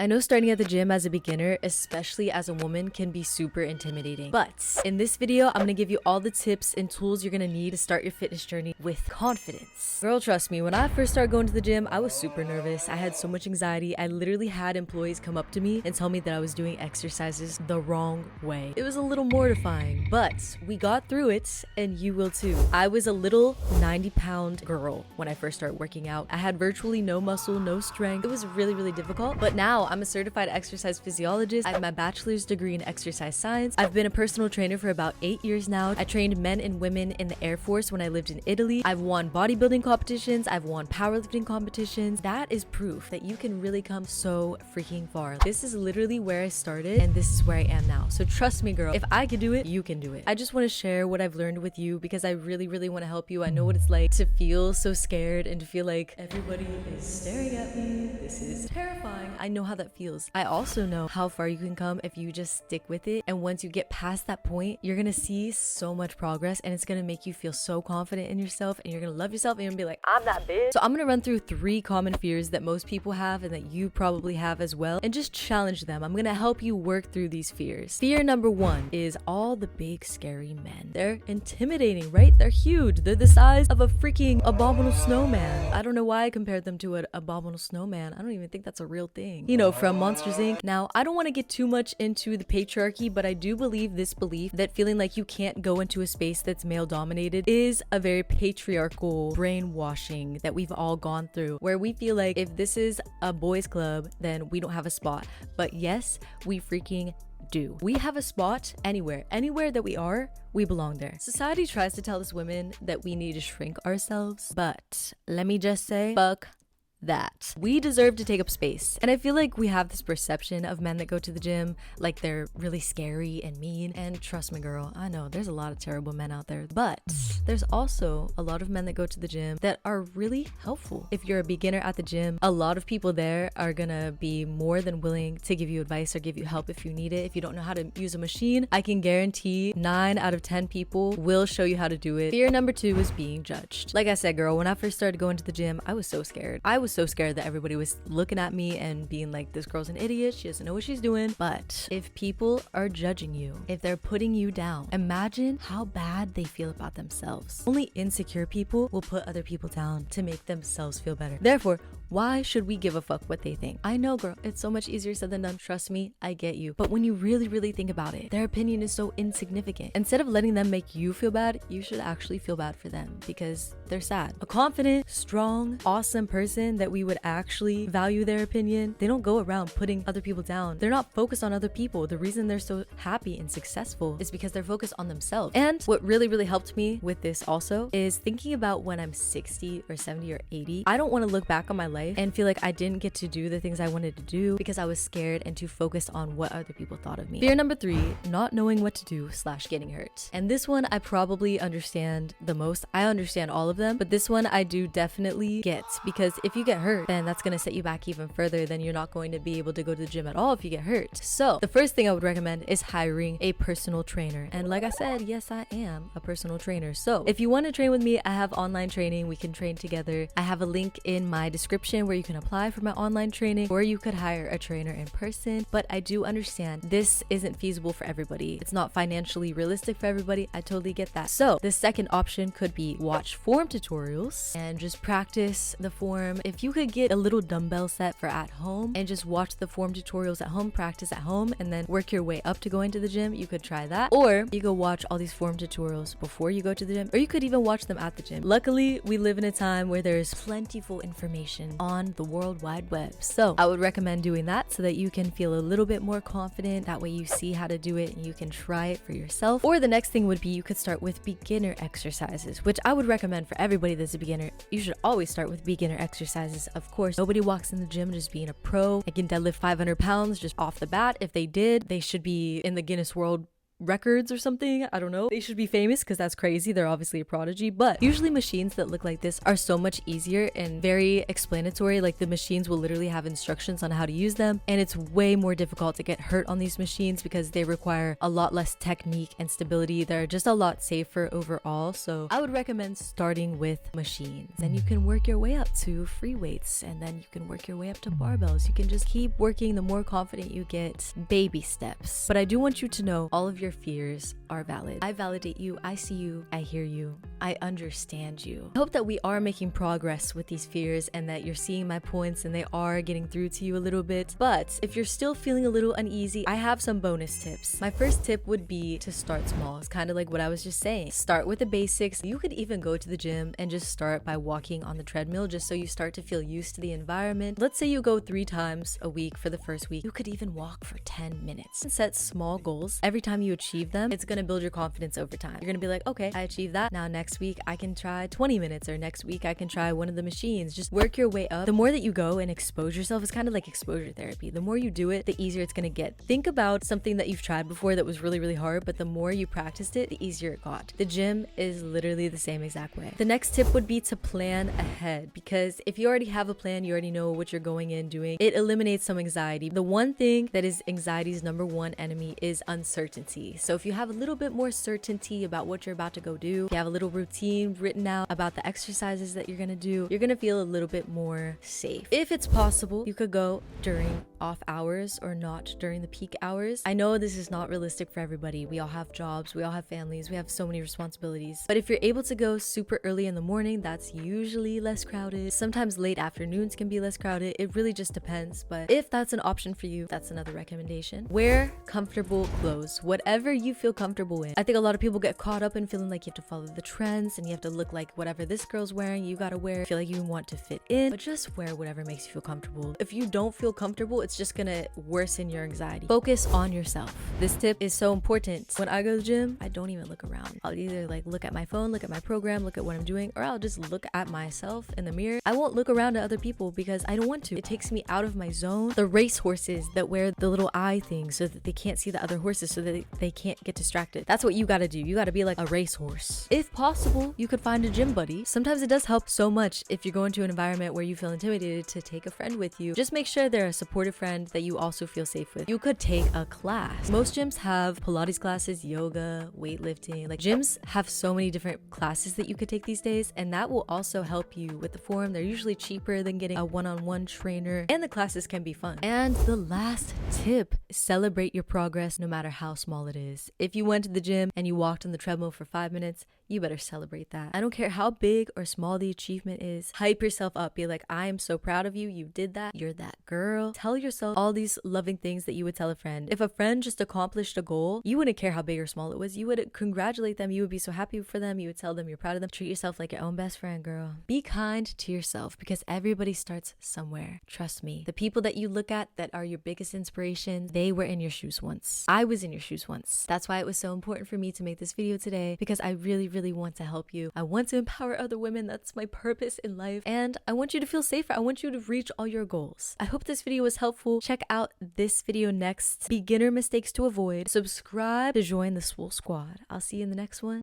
I know starting at the gym as a beginner, especially as a woman, can be super intimidating. But in this video, I'm gonna give you all the tips and tools you're gonna need to start your fitness journey with confidence. Girl, trust me, when I first started going to the gym, I was super nervous. I had so much anxiety. I literally had employees come up to me and tell me that I was doing exercises the wrong way. It was a little mortifying, but we got through it and you will too. I was a little 90-pound girl when I first started working out. I had virtually no muscle, no strength. It was really difficult, but now I'm a certified exercise physiologist. I have my bachelor's degree in exercise science. I've been a personal trainer for about 8 years now. I trained men and women in the Air Force when I lived in Italy. I've won bodybuilding competitions. I've won powerlifting competitions. That is proof that you can really come so freaking far. This is literally where I started and this is where I am now. So trust me, girl, if I could do it, you can do it. I just want to share what I've learned with you because I really want to help you. I know what it's like to feel so scared and to feel like everybody is staring at me. This is terrifying. I know how that feels. I also know how far you can come if you just stick with it. And once you get past that point, you're gonna see so much progress and it's gonna make you feel so confident in yourself and you're gonna love yourself and you're gonna be like, I'm that bitch. So I'm gonna run through 3 common fears that most people have and that you probably have as well and just challenge them. I'm gonna help you work through these fears. Fear number 1 is all the big scary men. They're intimidating, right? They're huge. They're the size of a freaking abominable snowman. I don't know why I compared them to an abominable snowman. I don't even think that's a real thing. You know, from Monsters Inc. Now, I don't want to get too much into the patriarchy, but I do believe this belief that feeling like you can't go into a space that's male dominated is a very patriarchal brainwashing that we've all gone through, where we feel like if this is a boys club, then we don't have a spot. But yes, we freaking do. We have a spot anywhere that we are, we belong there. Society tries to tell us women that we need to shrink ourselves, but let me just say, fuck that. We deserve to take up space. And I feel like we have this perception of men that go to the gym like they're really scary and mean. And trust me, girl, I know there's a lot of terrible men out there, but there's also a lot of men that go to the gym that are really helpful. If you're a beginner at the gym, a lot of people there are gonna be more than willing to give you advice or give you help if you need it. If you don't know how to use a machine, I can guarantee 9 out of 10 people will show you how to do it. Fear number 2 is being judged. Like I said, girl, when I first started going to the gym, I was so scared. I was so scared that everybody was looking at me and being like, this girl's an idiot, she doesn't know what she's doing. But if people are judging you, if they're putting you down, imagine how bad they feel about themselves. Only insecure people will put other people down to make themselves feel better. Therefore, why should we give a fuck what they think? I know, girl, it's so much easier said than done. Trust me, I get you. But when you really think about it, their opinion is so insignificant. Instead of letting them make you feel bad, you should actually feel bad for them because they're sad. A confident, strong, awesome person that we would actually value their opinion, they don't go around putting other people down. They're not focused on other people. The reason they're so happy and successful is because they're focused on themselves. And what really helped me with this also is thinking about when I'm 60 or 70 or 80, I don't want to look back on my life and feel like I didn't get to do the things I wanted to do because I was scared and too focused on what other people thought of me. Fear number 3, not knowing what to do / getting hurt. And this one I probably understand the most. I understand all of them, but this one I do definitely get, because if you get hurt, then that's going to set you back even further. Then you're not going to be able to go to the gym at all if you get hurt. So the first thing I would recommend is hiring a personal trainer. And like I said, yes, I am a personal trainer. So if you want to train with me, I have online training. We can train together. I have a link in my description where you can apply for my online training, or you could hire a trainer in person. But I do understand this isn't feasible for everybody. It's not financially realistic for everybody. I totally get that. So the second option could be watch form tutorials and just practice the form. If you could get a little dumbbell set for at home and just watch the form tutorials at home, practice at home, and then work your way up to going to the gym, you could try that. Or you go watch all these form tutorials before you go to the gym, or you could even watch them at the gym. Luckily, we live in a time where there's plentiful information on the World Wide Web. So I would recommend doing that so that you can feel a little bit more confident. That way you see how to do it and you can try it for yourself. Or the next thing would be you could start with beginner exercises, which I would recommend for everybody that's a beginner. You should always start with beginner exercises. Of course, nobody walks in the gym just being a pro and can deadlift 500 pounds just off the bat. If they did, they should be in the Guinness World records or something. I don't know. They should be famous because that's crazy. They're obviously a prodigy, but usually machines that look like this are so much easier and very explanatory. Like the machines will literally have instructions on how to use them, and it's way more difficult to get hurt on these machines because they require a lot less technique and stability. They're just a lot safer overall. So I would recommend starting with machines. Then you can work your way up to free weights, and then you can work your way up to barbells. You can just keep working. The more confident you get, baby steps. But I do want you to know all of your fears are valid. I validate you. I see you. I hear you. I understand you. I hope that we are making progress with these fears and that you're seeing my points and they are getting through to you a little bit. But if you're still feeling a little uneasy, I have some bonus tips. My first tip would be to start small. It's kind of like what I was just saying. Start with the basics. You could even go to the gym and just start by walking on the treadmill just so you start to feel used to the environment. Let's say you go 3 times a week for the first week. You could even walk for 10 minutes. Set small goals. Every time you achieve them, it's going to build your confidence over time. You're going to be like, okay, I achieved that. Now next week I can try 20 minutes, or next week I can try one of the machines. Just work your way up. The more that you go and expose yourself, it's kind of like exposure therapy. The more you do it, the easier it's going to get. Think about something that you've tried before that was really, really hard, but the more you practiced it, the easier it got. The gym is literally the same exact way. The next tip would be to plan ahead, because if you already have a plan, you already know what you're going in doing, it eliminates some anxiety. The one thing that is anxiety's number one enemy is uncertainty. So if you have a little bit more certainty about what you're about to go do, if you have a little routine written out about the exercises that you're gonna do, you're gonna feel a little bit more safe. If it's possible, you could go during off hours or not during the peak hours. I know this is not realistic for everybody. We all have jobs, we all have families, we have so many responsibilities. But if you're able to go super early in the morning, that's usually less crowded. Sometimes late afternoons can be less crowded. It really just depends. But if that's an option for you, that's another recommendation. Wear comfortable clothes, whatever you feel comfortable in. I think a lot of people get caught up in feeling like you have to follow the trends and you have to look like whatever this girl's wearing, you gotta wear. Feel like you want to fit in, but just wear whatever makes you feel comfortable. If you don't feel comfortable, it's just gonna worsen your anxiety. Focus on yourself. This tip is so important. When I go to the gym, I don't even look around. I'll either like look at my phone, look at my program, look at what I'm doing, or I'll just look at myself in the mirror. I won't look around at other people because I don't want to. It takes me out of my zone. The race horses that wear the little eye thing so that they can't see the other horses, so that they can't get distracted. That's what you gotta do. You gotta be like a racehorse. If possible, you could find a gym buddy. Sometimes it does help so much if you're going to an environment where you feel intimidated to take a friend with you. Just make sure they're a supportive friend that you also feel safe with. You could take a class. Most gyms have Pilates classes, yoga, weightlifting. Like gyms have so many different classes that you could take these days, and that will also help you with the form. They're usually cheaper than getting a one-on-one trainer, and the classes can be fun. And the last tip, celebrate your progress no matter how small it is. If you went to the gym and you walked on the treadmill for 5 minutes, you better celebrate that. I don't care how big or small the achievement is. Hype yourself up. Be like, I am so proud of you. You did that. You're that girl. Tell yourself all these loving things that you would tell a friend. If a friend just accomplished a goal, you wouldn't care how big or small it was. You would congratulate them. You would be so happy for them. You would tell them you're proud of them. Treat yourself like your own best friend, girl. Be kind to yourself because everybody starts somewhere. Trust me. The people that you look at that are your biggest inspiration, they were in your shoes once. I was in your shoes once. That's why it was so important for me to make this video today, because I really want to help you. I want to empower other women. That's my purpose in life. And I want you to feel safer. I want you to reach all your goals. I hope this video was helpful. Check out this video next. Beginner mistakes to avoid. Subscribe to join the Swole Squad. I'll see you in the next one.